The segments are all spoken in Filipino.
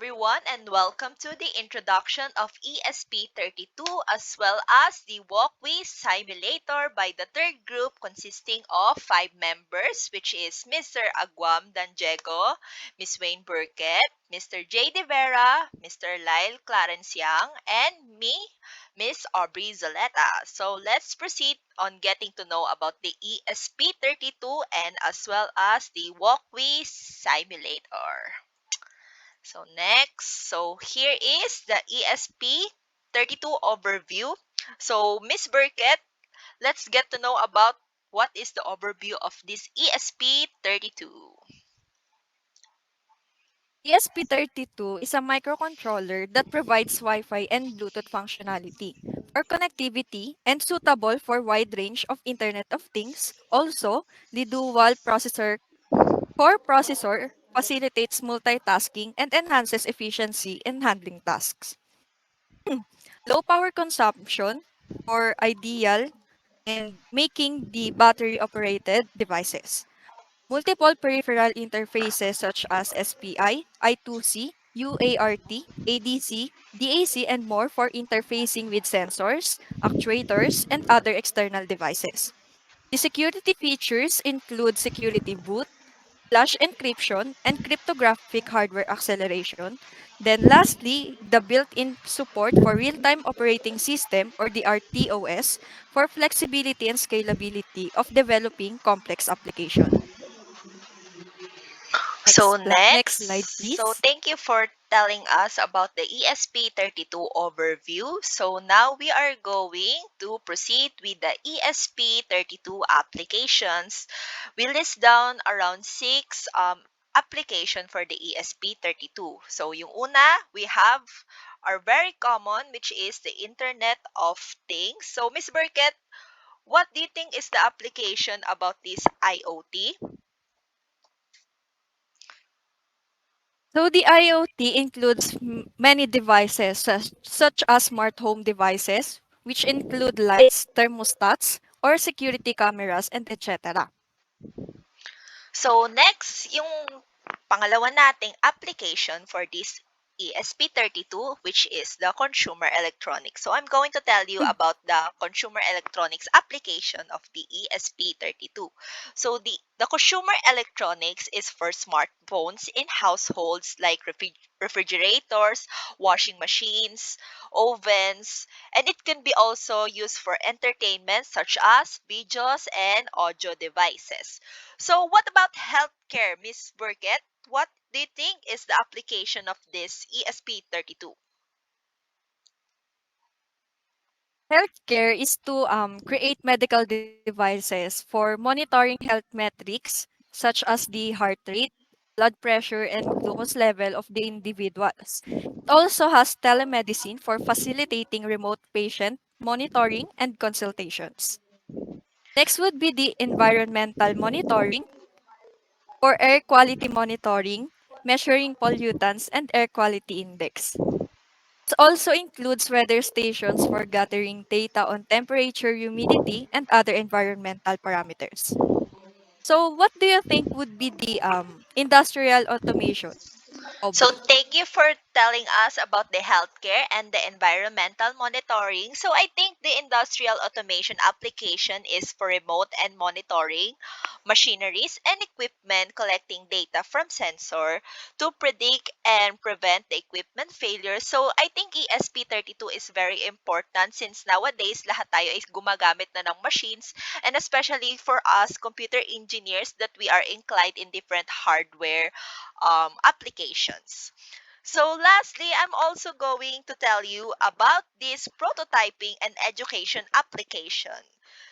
everyone, and welcome to the introduction of ESP32 as well as the Walkway Simulator by the third group consisting of five members, which is Mr. Aguam Danjego, Miss Wayne Burkett, Mr. J. De Vera, Mr. Lyle Clarence Young, and me, Miss Aubrey Zaleta. So let's proceed on getting to know about the ESP32 and as well as the Walkway Simulator. So here is the ESP32 overview. So Miss Burkett, let's get to know about what is the overview of this ESP32. ESP32 is a microcontroller that provides Wi-Fi and Bluetooth functionality for connectivity and suitable for wide range of Internet of Things. Also, the dual processor core processor facilitates multitasking and enhances efficiency in handling tasks. Low power consumption for ideal and making the battery operated devices. Multiple peripheral interfaces such as SPI, I2C, UART, ADC, DAC, and more for interfacing with sensors, actuators, and other external devices. The security features include security boot, flash encryption, and cryptographic hardware acceleration. Then lastly, the built-in support for real-time operating system or the RTOS for flexibility and scalability of developing complex application. So Next slide, please. thank you for telling us about the ESP32 overview. So now we are going to proceed with the ESP32 applications. We list down around six application for the ESP32. So yung una, we have are very common, which is the Internet of Things. So Miss Burkett, what do you think is the application about this IoT? So the IoT includes many devices such as smart home devices, which include lights, thermostats, or security cameras, and etc. So next, yung pangalawa nating application for this ESP32, which is the consumer electronics. So I'm going to tell you about the consumer electronics application of the ESP32. So the consumer electronics is for smartphones in households like refrigerators, washing machines, ovens, and it can be also used for entertainment such as videos and audio devices. So, what about healthcare, Miss Burkett? What do you think is the application of this ESP32? Healthcare is to create medical devices for monitoring health metrics such as the heart rate, blood pressure, and glucose level of the individuals. It also has telemedicine for facilitating remote patient monitoring and consultations. Next would be the environmental monitoring for air quality monitoring, measuring pollutants and air quality index. It also includes weather stations for gathering data on temperature, humidity, and other environmental parameters. So, what do you think would be the industrial automation, So, Aubrey? thank you for telling us about the healthcare and the environmental monitoring. So, I think the industrial automation application is for remote and monitoring machineries and equipment collecting data from sensor to predict and prevent the equipment failure. So, I think ESP32 is very important since nowadays lahat tayo is gumagamit na ng machines, and especially for us computer engineers that we are inclined in different hardware applications. So, lastly, I'm also going to tell you about this prototyping and education application.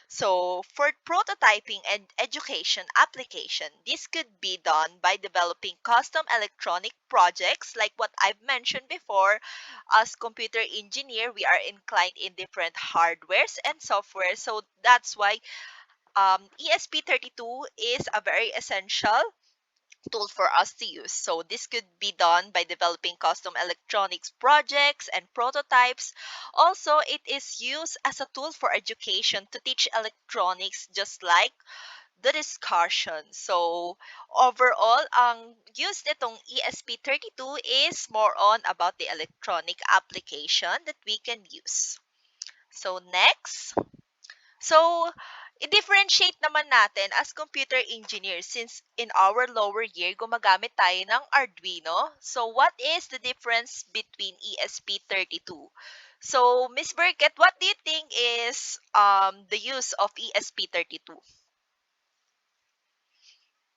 So, for prototyping and education application, this could be done by developing custom electronic projects like what I've mentioned before. As computer engineer, we are inclined in different hardwares and software. So, that's why ESP32 is a very essential tool for us to use. So this could be done by developing custom electronics projects and prototypes. Also, it is used as a tool for education to teach electronics just like the discussion. So, overall, ang use nitong ESP32 is more on about the electronic application that we can use. So, next. So, i-differentiate naman natin as computer engineers since in our lower year, gumagamit tayo ng Arduino. So, what is the difference between ESP32? So, Miss Burkett, what do you think is the use of ESP32?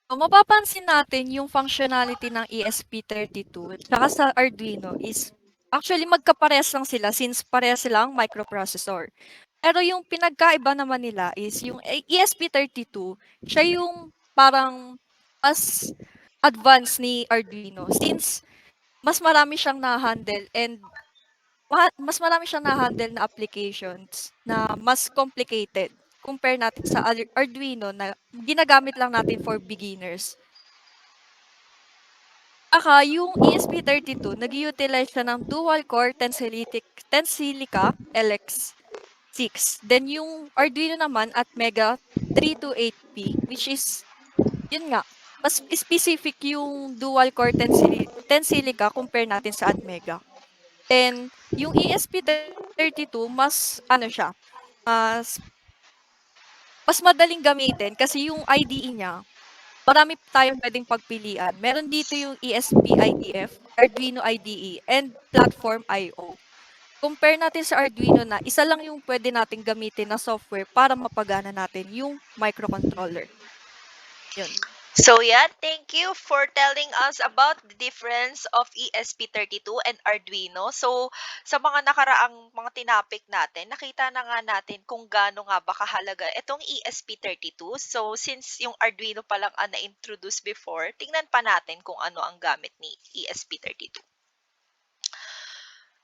So, mapapansin natin yung functionality ng ESP32 tsaka sa Arduino is actually magkaparehas lang sila since parehas silang microprocessor. Pero yung pinagkaiba naman nila is yung ESP32, siya yung parang mas advanced ni Arduino since mas marami siyang na-handle and mas marami siyang na-handle na applications na mas complicated compare natin sa Arduino na ginagamit lang natin for beginners. Tsaka yung ESP32 nag-u-utilize siya ng dual core Tensilica LX6. Then yung Arduino naman at Mega 328P which is yun nga, mas specific yung dual core Tensilica compare natin sa Atmega. Then yung ESP32 mas ano siya, mas mas madaling gamitin kasi yung IDE niya marami tayong puwedeng pagpilian. Meron dito yung ESP IDF, Arduino IDE, and Platform IO. Compare natin sa Arduino na isa lang yung puwede nating gamitin na software para mapagana natin yung microcontroller. Yun. So yeah, thank you for telling us about the difference of ESP32 and Arduino. So sa mga nakaraang mga tinapik natin, nakita na nga natin kung gaano nga ba kahalaga itong ESP32. So since yung Arduino pa lang ang na-introduce before, tingnan pa natin kung ano ang gamit ni ESP32.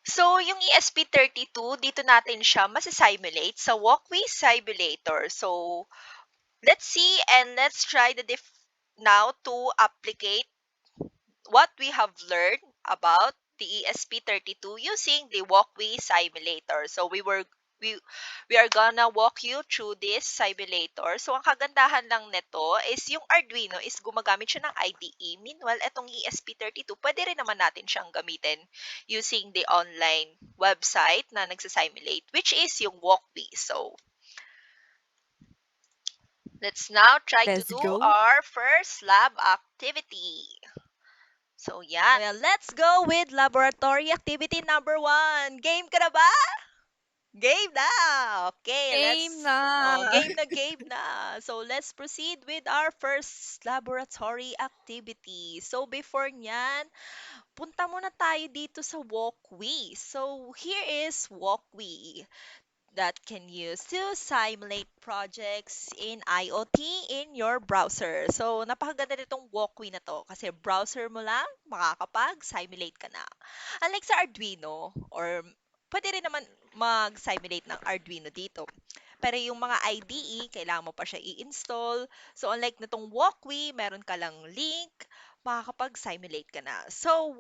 So, yung ESP32, dito natin siya masa-simulate sa Walkway Simulator. So, let's see and let's try now to applicate what we have learned about the ESP32 using the walkway simulator. So we we are gonna walk you through this simulator. So ang kagandahan lang nito is yung Arduino is gumagamit siya ng IDE. Meanwhile, itong ESP32 pwede rin naman natin siyang gamitin using the online website na nagsasimulate, which is yung walkway. So let's now try to Let's do go. our first lab activity. So, yan. Well, let's go with laboratory activity number 1. Game ka na ba? Game na! Okay, Game na. game na. So, let's proceed with our first laboratory activity. So, before nyan, punta muna tayo dito sa walkway. So, here is walkway that can use to simulate projects in IoT in your browser. So, napakaganda nitong walkway na to kasi browser mo lang, makakapag-simulate ka na. Unlike sa Arduino, or pwede rin naman mag-simulate ng Arduino dito. Pero yung mga IDE, kailangan mo pa siya i-install. So, unlike nitong walkway, meron ka lang link, makakapag-simulate ka na. So,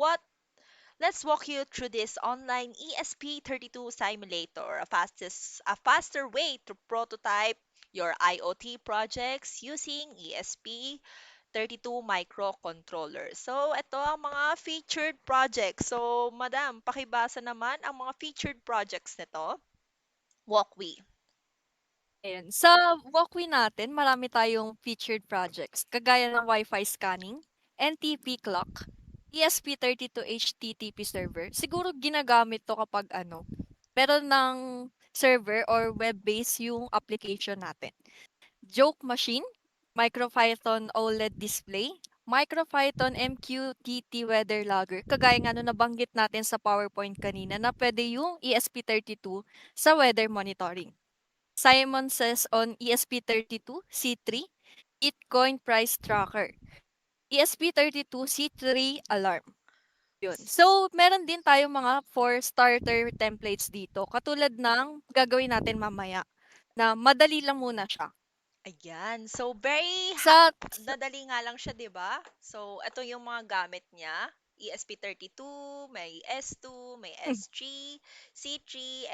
let's walk you through this online ESP32 simulator, a faster way to prototype your IoT projects using ESP32 microcontroller. So, ito ang mga featured projects. So, madam, pakibasa naman ang mga featured projects nito. Walkway. Ayan. Sa walkway natin, marami tayong featured projects, kagaya ng Wi-Fi scanning, NTP clock, ESP32 HTTP server. Siguro ginagamit to kapag meron ng server or web-based yung application natin. Joke machine, MicroPython OLED display, MicroPython MQTT weather logger, kagaya nga nung nabanggit natin sa PowerPoint kanina na pwede yung ESP32 sa weather monitoring. Simon Says on ESP32 C3, Bitcoin Price Tracker, ESP32 C3 Alarm. Yun. So, meron din tayong mga for starter templates dito, katulad ng gagawin natin mamaya, na madali lang muna siya. Ayan. So, very Sa, nadali nga lang siya, 'di ba? So, ito yung mga gamit niya. ESP32, may S2, may mm, S3, C3,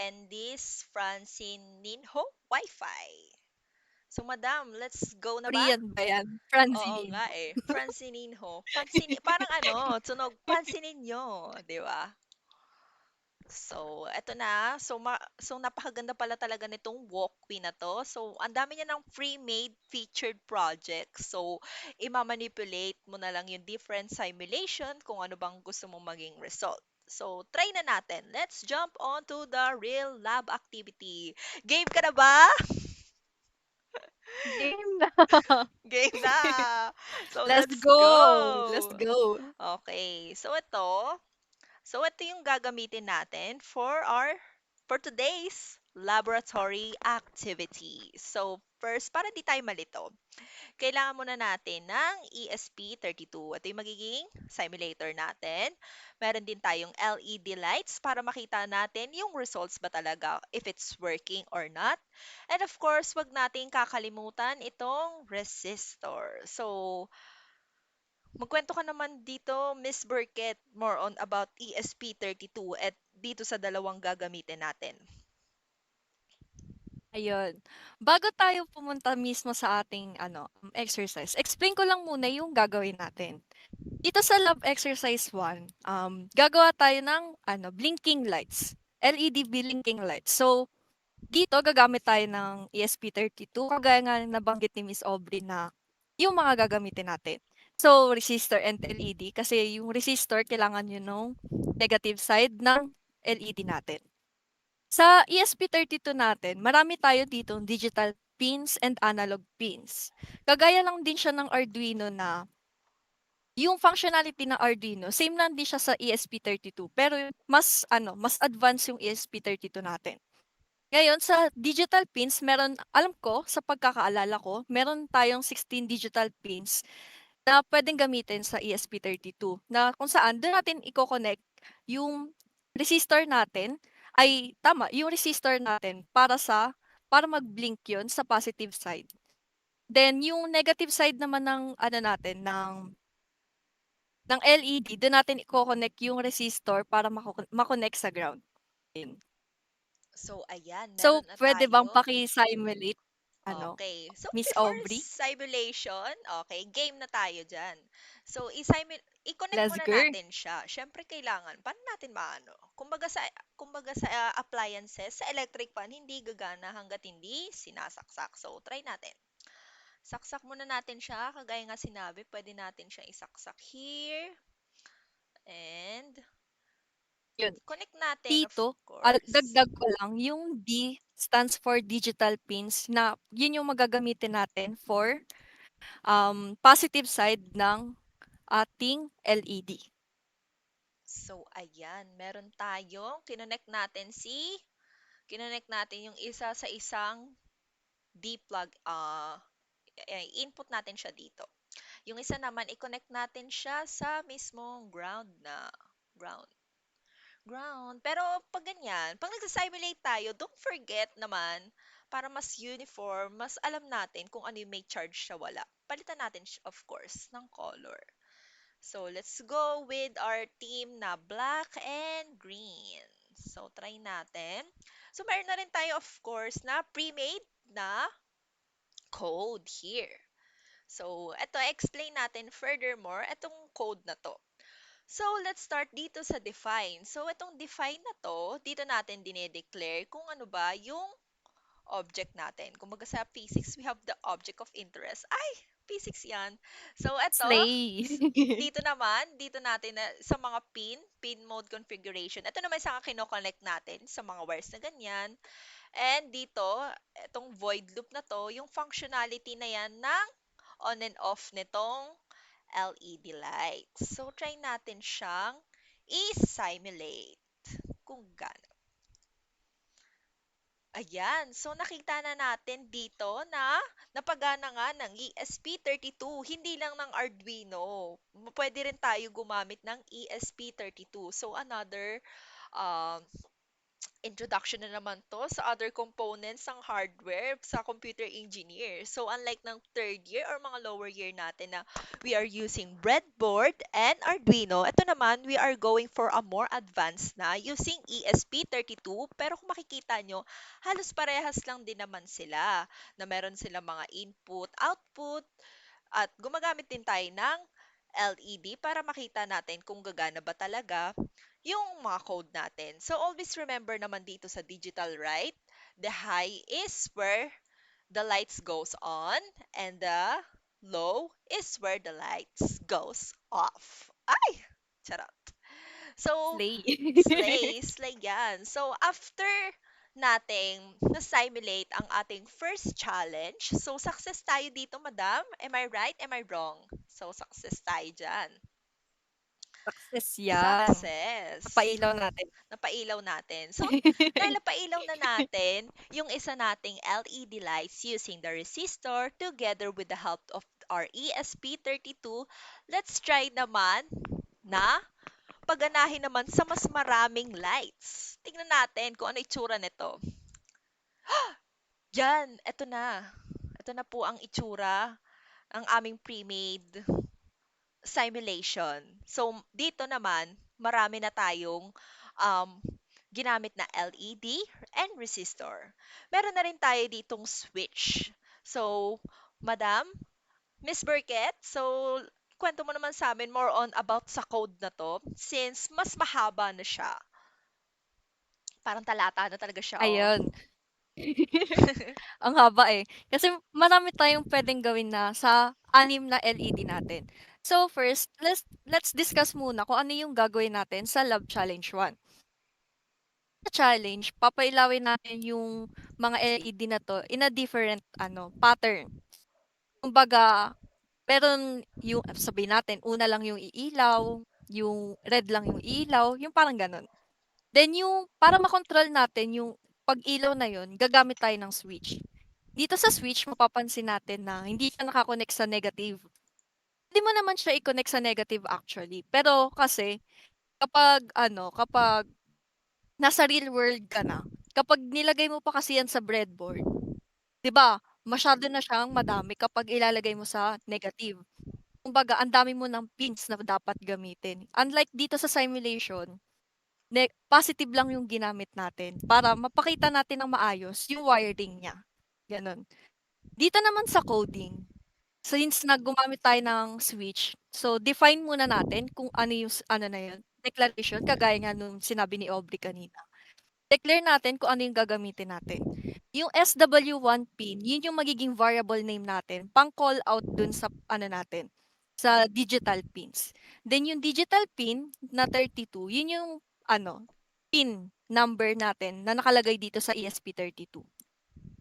and this Francine Ninho Wi-Fi. So, madam, let's go na ba? Korean ba yan? Oo Francine. nga eh. Francininho. Parang ano, tunog, pansinin nyo. Di ba? So, eto na. So, napakaganda pala talaga nitong walkway na to. So, ang dami niya ng pre-made featured project. So, imamanipulate mo na lang yung different simulation kung ano bang gusto mong maging result. So, try na natin. Let's jump on to the real lab activity. Game ka na ba? Game na. Game na! So, Let's let's go. Let's go! go. Okay. So ito yung gagamitin natin for today's laboratory activity. So, first, para di tayo malito, kailangan muna natin ng ESP32. Ito yung magiging simulator natin. Meron din tayong LED lights para makita natin yung results ba talaga, if it's working or not. And of course, wag nating kakalimutan itong resistor. So, magkwento ka naman dito, Miss Burkett, more on about ESP32 at dito sa dalawang gagamitin natin. Ayun. Bago tayo pumunta mismo sa ating exercise, explain ko lang muna yung gagawin natin. Dito sa lab exercise 1, gagawa tayo ng blinking lights. LED blinking lights. So, dito gagamit tayo ng ESP32 kagaya nga ng nabanggit ni Miss Aubrey na yung mga gagamitin natin. So, resistor and LED kasi yung resistor kailangan yun nung negative side ng LED natin. Sa ESP32 natin, marami tayo ditong digital pins and analog pins. Kagaya lang din siya ng Arduino na yung functionality ng Arduino, same lang din siya sa ESP32 pero mas advanced yung ESP32 natin. Ngayon sa digital pins alam ko sa pagkakaalala ko, meron tayong 16 digital pins na puwedeng gamitin sa ESP32 na kung saan dun natin iko-connect yung resistor natin yung resistor natin para mag-blink yun sa positive side. Then yung negative side naman ng LED dun natin iko-connect yung resistor para ma-connect sa ground, yun. So, ayan, So, meron na puwede bang tayo. paki-simulate, Okay. So, Miss before Aubrey? simulation, okay, game na tayo dyan. So, i-connect Let's muna go. natin siya. Siyempre, kailangan. Paano natin maano? Kumbaga sa appliances, sa electric fan, hindi gagana hanggat hindi sinasaksak. So, try natin. Saksak muna natin siya. Kagaya nga sinabi, pwede natin siyang isaksak here. And, Yun. connect natin, of Dito, course. dagdag ko lang, yung D stands for digital pins na yun yung magagamitin natin for, positive side ng ating LED. So, ayan, meron tayong kinonect natin yung isa sa isang D-plug, input natin siya dito. Yung isa naman, i-connect natin siya sa mismong ground. Ground. Pero pag ganyan, pag nagsa-simulate tayo, don't forget naman, para mas uniform, mas alam natin kung ano yung may charge sa wala. Palitan natin, of course, ng color. So, let's go with our team na black and green. So, try natin. So, meron na rin tayo, of course, na pre-made na code here. So, eto, explain natin furthermore itong code na to. So, let's start dito sa define. So, itong define na to, dito natin dinedeclare kung ano ba yung object natin. Kumbaga sa physics, we have the object of interest. Ay, physics yan. So, ito, Slay. dito naman, dito natin na, sa mga pin mode configuration. Ito naman sa kinoconnect natin sa mga wires na ganyan. And dito, itong void loop na to, yung functionality na yan ng on and off nitong LED lights. So, try natin siyang i-simulate kung gaano. Ayan. So, nakita na natin dito na napagana nga ng ESP32. Hindi lang ng Arduino. Pwede rin tayo gumamit ng ESP32. So, another um, introduction na naman to sa other components ng hardware sa computer engineer. So, unlike ng third year or mga lower year natin na we are using breadboard and Arduino, ito naman, we are going for a more advanced na using ESP32. Pero kung makikita nyo, halos parehas lang din naman sila na meron sila mga input, output, at gumagamit din tayo ng LED para makita natin kung gagana ba talaga yung mga code natin. So always remember naman dito sa digital, right? The high is where the lights goes on and the low is where the lights goes off. Ay! Charot. So, Slay. slay yan. So, after nating na-simulate ang ating first challenge, so success tayo dito, madam. Am I right? Am I wrong? So, success tayo dyan. Success yan. Success. Napailaw natin. Napailaw natin. So, dahil napailaw na natin yung isa nating LED lights using the resistor together with the help of our ESP32, let's try naman na paganahin naman sa mas maraming lights. Tingnan natin kung ano itsura nito. Yan, eto na. Eto na po ang itsura ng aming pre-made simulation. So, dito naman, marami na tayong um, ginamit na LED and resistor. Meron na rin tayo ditong switch. So, Madam, Miss Burkett, so kwento mo naman sa amin more on about sa code na to since mas mahaba na siya. Parang talata na talaga siya, oh. Ayun. Ang haba, eh. Kasi marami tayong puwedeng gawin na sa 6 na LED natin. So first, let's discuss muna kung ano yung gagawin natin sa Love Challenge 1. Sa challenge, papailawin natin yung mga LED na 'to in a different pattern. Kumbaga, meron yung sabihin natin una lang yung iilaw, yung red lang yung ilaw, yung parang gano'n. Then yung para makontrol natin yung pag-ilaw na yun, gagamit tayo ng switch. Dito sa switch mapapansin natin na hindi siya naka-connect sa negative. Puwede mo naman siya i-connect sa negative actually, pero kasi kapag nasa real world ka na, kapag nilagay mo pa kasi yan sa breadboard, 'di ba, masyado na siyang madami kapag ilalagay mo sa negative. Kumbaga ang dami mo ng pins na dapat gamitin. Unlike dito sa simulation, positive lang yung ginamit natin para mapakita natin ng maayos yung wiring niya, gano'n. Dito naman sa coding, since gumamit tayo ng switch, so define muna natin kung ano yung ano na yun, declaration kagaya nga nung sinabi ni Aubrey kanina. Declare natin kung ano yung gagamitin natin. Yung SW1 pin, yun yung magiging variable name natin pang-call out dun sa ano natin, sa digital pins. Then yung digital pin na 32, yun yung pin number natin na nakalagay dito sa ESP32.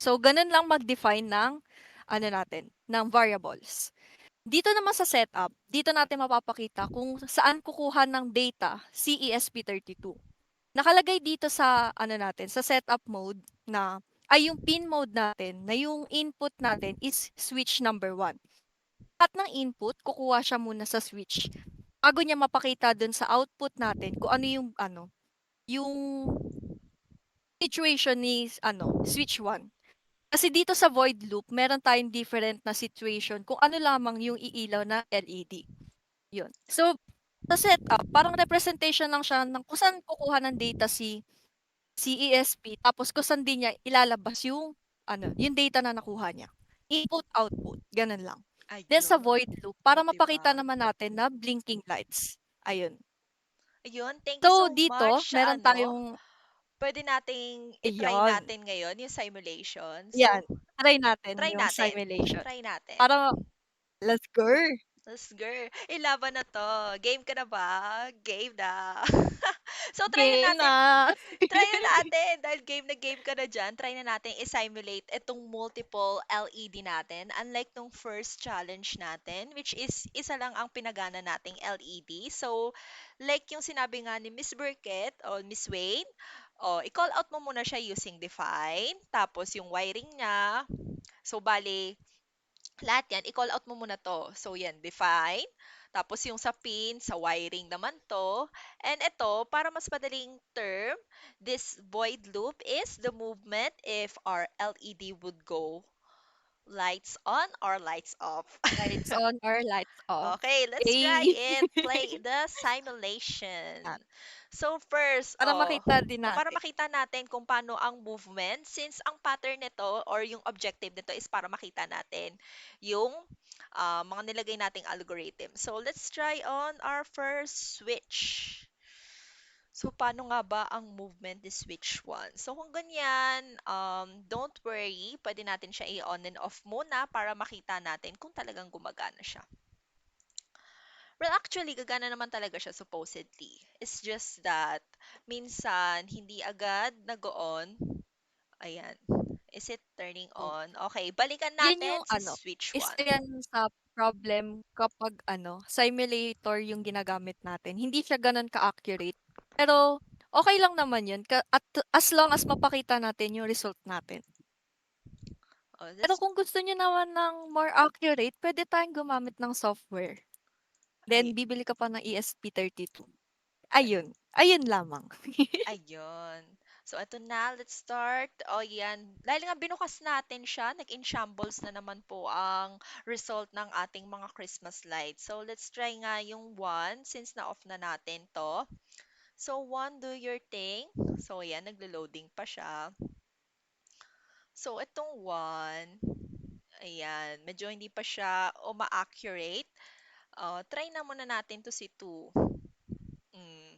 So ganun lang mag-define ng natin, ng variables. Dito naman sa setup, dito natin mapapakita kung saan kukuha ng data si ESP32. Nakalagay dito sa natin, sa setup mode na ay yung pin mode natin na yung input natin is switch number 1. Lahat ng input kukuha siya muna sa switch bago niya mapakita dun sa output natin kung ano yung situation ni switch 1. Kasi dito sa void loop, meron tayong different na situation kung ano lamang yung iilaw na LED. Yun. So, sa setup, parang representation lang siya ng kung saan kukuha ng data si CESP tapos kung saan din niya ilalabas yung yung data na nakuha niya. Input, output, ganun lang. Then sa Ayun. void loop, O, para di mapakita ba? naman natin na blinking lights. Ayun. Ayun, thank you So so dito, much. meron Ano, tayong pwede nating i-try ayan. natin ngayon yung simulation. Yan. So, Try natin try yung natin. simulation. Try natin. Para let's go. Let's go. Ilaban na to. Game ka na ba? Game na. So, try na Game natin. na. Try na natin. Dahil game ka na dyan, try na natin i-simulate itong multiple LED natin. Unlike nung first challenge natin, which is isa lang ang pinagana nating LED. So, like yung sinabi nga ni Miss Burkett o Miss Wayne, i-call out mo muna siya using define. Tapos, yung wiring niya. So, bali, lahat yan, i-call out mo muna to. So, yan, define. Tapos yung sa pin, sa wiring naman 'to. And ito, para mas madaling term, this void loop is the movement if our LED would go lights on or lights off. Lights on or lights off. Okay, let's try Yay! it. Play the simulation. Yan, So first, para makita din para natin. makita natin kung paano ang movement, since ang pattern nito or yung objective nito is para makita natin yung mga nilagay nating algorithm. So let's try on our first switch. So, paano nga ba ang movement ni switch 1? So, kung ganyan, don't worry. Pwede natin siya i-on and off muna para makita natin kung talagang gumagana siya. Well, actually, gagana naman talaga siya supposedly. It's just that, minsan, hindi agad nag-on. Ayan. Is it turning Oh, on? Okay, balikan yan yung natin si ano, switch isa 1. yan sa problem kapag simulator yung ginagamit natin. Hindi siya gano'n ka-accurate. Pero okey lang naman yun at as long as mapakita natin yung result natin. Oh, Pero that's, kung gusto niyo naman ng more accurate, puwede tayong gumamit ng software. Then ay, bibili ka pa ng ESP32. Ayun, ayun lamang. ayun. So, eto na. Let's start. O, yan. Dahil nga binukas natin siya, nag-in-shambles na naman po ang result ng ating mga Christmas lights. So, let's try nga yung 1 since na-off na natin to. So, 1, do your thing. So, yan. Naglo-loading pa siya. So, itong 1, ayan. Medyo hindi pa siya uma-accurate. Try na muna natin to si 2. Mm.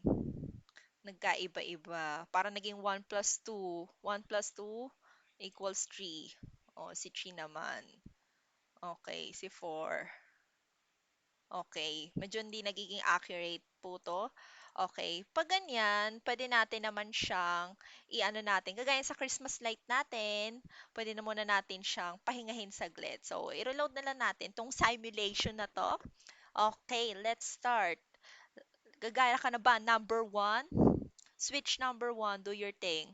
Nagkaiba-iba. Parang naging 1 plus 2. 1 plus 2 equals 3. O, si 3 naman. Okay, si 4. Okay, medyo hindi nagiging accurate po to. Okay, pag ganyan, pwede natin naman siyang i-ano natin. Kagaya sa Christmas light natin, pwede na muna natin siyang pahingahin saglit. So, i-reload na lang natin tong simulation na to. Okay, let's start. Gagaya ka na ba? Number 1? Switch number 1, do your thing.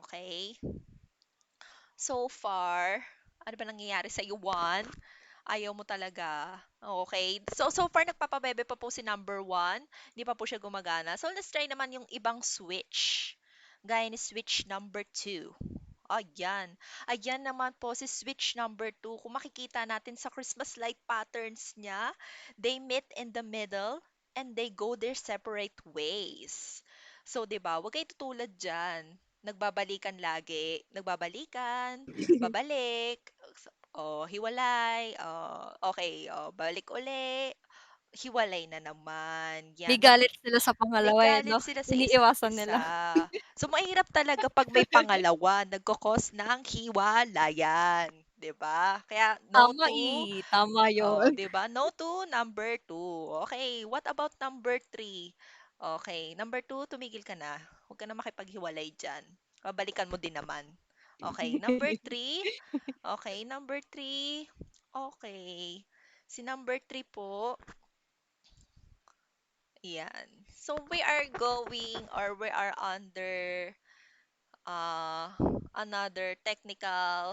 Okay. So far, ano ba nangyayari sa iyo, Juan? Ayaw mo talaga. Okay. So far, nagpapabebe pa po si number 1. Hindi pa po siya gumagana. So, let's try naman yung ibang switch. Gaya ni switch number 2. Ayan. Ayan naman po si switch number 2. Kung makikita natin sa Christmas light patterns niya, they meet in the middle and they go their separate ways. So, 'di ba? Huwag kayo tutulad diyan. Nagbabalikan lagi. Nagbabalikan, babalik, hiwalay, okay, balik uli, hiwalay na naman. May Yan, galit sila sa may pangalawa, eh, galit 'no? sila sa isa't Iniiwasan nila. isa. So, mahirap talaga 'pag may pangalawa, nagko-cause ng hiwalayan, 'di ba? Kaya no Tama, to, tama oh, yun. 'di ba? No to number 2. Okay, what about number 3? Okay, number 2, tumigil ka na. Huwag ka na makipaghiwalay diyan. Babalikan mo din naman. Okay, number 3. Okay, number 3. Okay. Si number 3 po, yan. So, we are going or we are under uh, another technical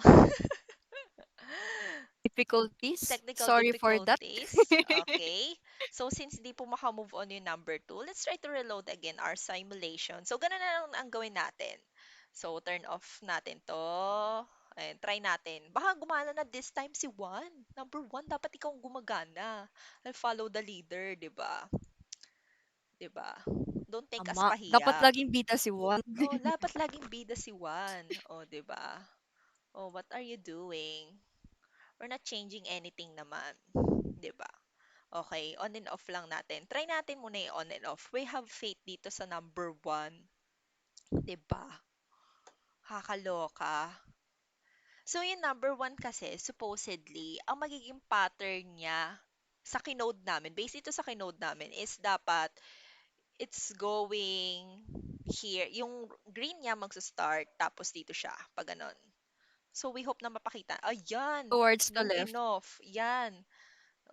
Difficulties? technical Sorry for that. difficulties. Okay. So, since di po maka-move on yung number 2, let's try to reload again our simulation. So, ganun na lang ang gawin natin. So, turn off natin to. And try natin. Baka gumana na this time si Juan. Number 1, dapat ikaw ang gumagana. I'll follow the leader, di ba? Di ba? Don't take us Tama, dapat pahiya. laging bida si Juan. Oh, dapat laging bida si Juan. Oh, 'di ba? Oh, what are you doing? We're not changing anything naman, 'di ba? Okay, on and off lang natin. Try natin muna yung on and off. We have faith dito sa number 1, 'di ba? Kakaloka. So, yung number 1 kasi, supposedly, ang magiging pattern niya sa kinode namin, based ito sa kinode namin, is dapat it's going here. Yung green niya magsa-start, tapos dito siya, pag ganon. So, we hope na mapakita. Ayan, Towards the nung left. enough. Yan.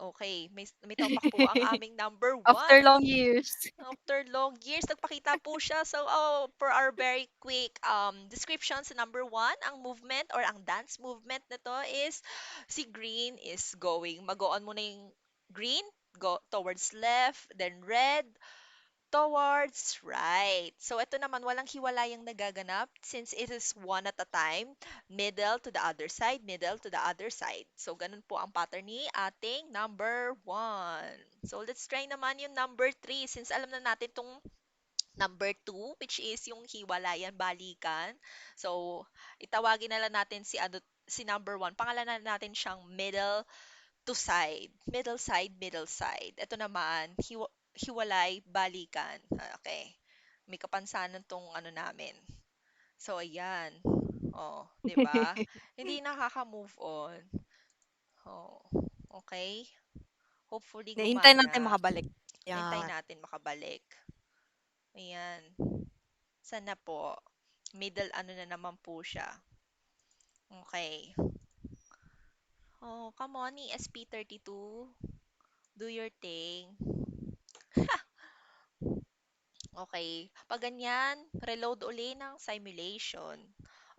Okay, may topak po ang aming number After 1. long years. After long years, nagpakita po siya. So, for our very quick description sa number 1, ang movement or ang dance movement nito is si Green is going. Mag-on muna yung green, go towards left, then red, towards right. So ito naman walang hiwalayang nagaganap since it is one at a time, middle to the other side, middle to the other side. So ganun po ang pattern ni ating number 1. So let's try naman yung number 3 since alam na natin tong number 2 which is yung hiwalayan balikan. So itawagin na lang natin si ano si number 1. Pangalanan natin siyang middle to side. Middle side, middle side. Ito naman, hiwalay, balikan. Okay. May kapansanan tong ano namin. So, ayan. Oh, 'di ba? Hindi nakaka-move on. Oh, okay. Hopefully Hintayin natin gumana. makabalik. Hintayin Yan. natin makabalik. Ayan. Sana po. Middle ano na naman po siya. Okay. Oh, come on, ESP32. Do your thing. Okay. 'Pag ganyan, reload uli ng simulation.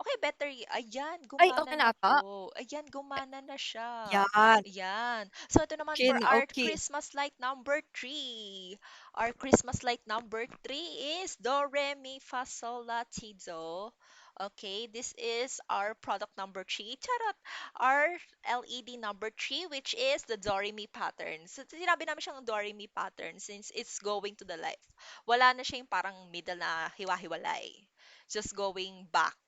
Okay, better ayan, Ay, gumana okay na na ata. po. Ayan, gumana na siya. Yan. Ayan. So, ito naman for Chin, our okay. Christmas light number 3. Our Christmas light number 3 is Do, Re, Mi, Fa, Sol, La, Ti, Do. Okay, this is our product number 3. Charot! Our LED number 3, which is the Do, Re, Mi pattern. So, sinabi namin siyang Do, Re, Mi pattern since it's going to the left. Wala na siya yung parang middle na hiwa-hiwalay. Just going back.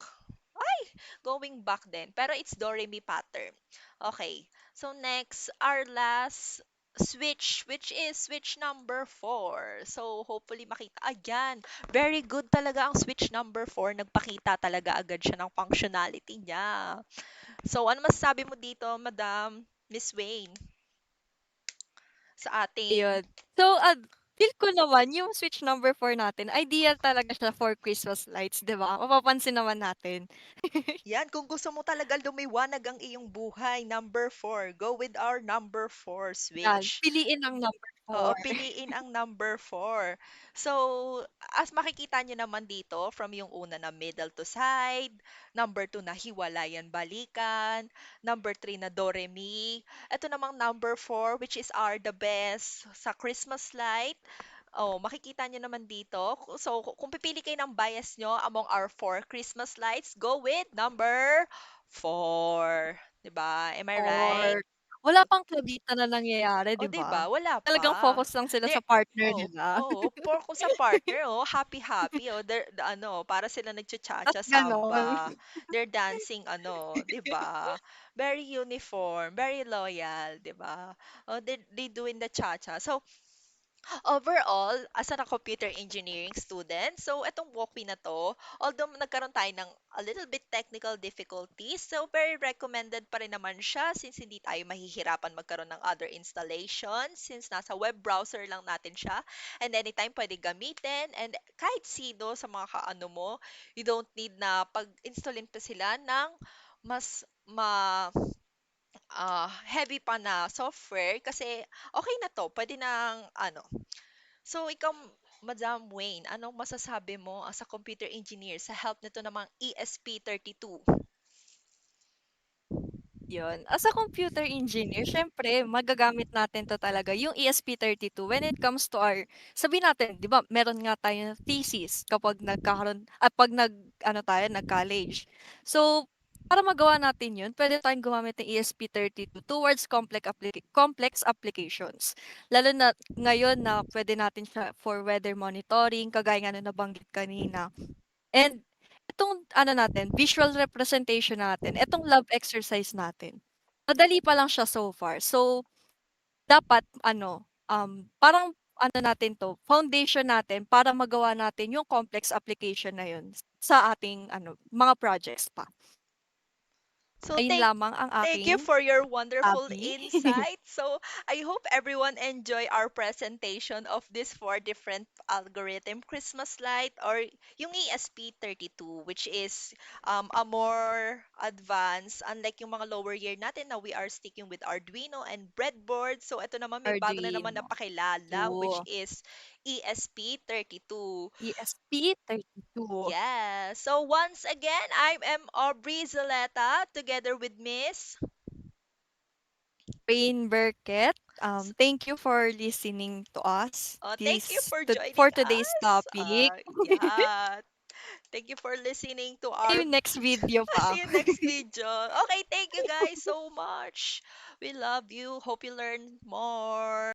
Ay! Going back din. Pero it's Do, Re, Mi pattern. Okay. So next, our last switch, which is switch number 4. So hopefully makita. Ayan. Very good talaga ang switch number 4. Nagpakita talaga agad siya ng functionality niya. So ano masasabi mo dito, Madam Miss Wayne, sa ating. Ayun. So, feel ko naman yung switch number 4 natin, ideal talaga siya for Christmas lights, 'di ba? Mapapansin naman natin. Yan, kung gusto mo talaga lumiwanag ang iyong buhay, number 4. Go with our number 4 Yan, switch. piliin ang number Oo, 4. piliin ang number 4. So, as makikita nyo naman dito, from yung una na middle to side, number 2 na hiwalayan balikan, number 3 na do re mi. Ito namang number 4, which is our the best sa Christmas light. Oh, makikita nyo naman dito. So, kung pipili kayo ng bias nyo among our 4 Christmas lights, go with number 4. 'Di ba? Am I right? Or wala pang klabitan na nangyayari, O, 'di 'di ba? ba? Wala Talagang pa. focus lang sila They're sa partner oh, nila. oh, for ko sa partner, oh, happy-happy, oh. Ano, para sila Ta's nagcha-cha-cha gano'n. samba. They're dancing ano, 'di ba? Very uniform, very loyal, 'di ba? Oh, they doing the cha-cha. So, overall, as a computer engineering student, so etong walkway na to, although nagkaroon tayo ng a little bit technical difficulties, so very recommended pa rin naman siya since hindi tayo mahihirapan magkaroon ng other installation since nasa web browser lang natin siya and anytime pwede gamitin and kahit sino sa mga kaano mo, you don't need na pag-installin pa sila ng mas heavy pa na software kasi okay na to, pwede nang ano. So, ikaw, Madam Wayne, anong masasabi mo as a computer engineer sa help nito namang ESP32? 'Yun. As a computer engineer, siyempre magagamit natin 'to talaga, yung ESP32 when it comes to our sabihin natin 'di ba meron nga tayong thesis kapag 'pag nag-ano tayo, nag-college. So, para magawa natin 'yun, puwede tayong gumamit ng ESP32 towards complex applications. Lalo na ngayon na puwede natin siya for weather monitoring, kagaya nga ng nabanggit kanina. And itong ano natin, visual representation natin, itong lab exercise natin, madali pa lang siya so far. So, dapat ano, parang ano natin 'to, foundation natin para magawa natin yung complex application na yun sa ating ano, mga projects pa. So, Ayun lamang ang thank you aking for your wonderful sabi. insight. So, I hope everyone enjoy our presentation of these 4 different algorithm Christmas light or yung ESP32, which is a more advanced, unlike yung mga lower year natin na we are sticking with Arduino and breadboard. So, ito naman may bago na naman na Arduino, pakilala, which 2, is ESP32. ESP32. Yeah. So once again, I am Aubrey Zaleta together with Miss. Pain Burkett. Thank you for listening to us Thank you for for joining today's us. topic. Yeah. Thank you for listening to See our. you next video, See Pam. you next video. Okay, thank you guys so much. We love you. Hope you learn more.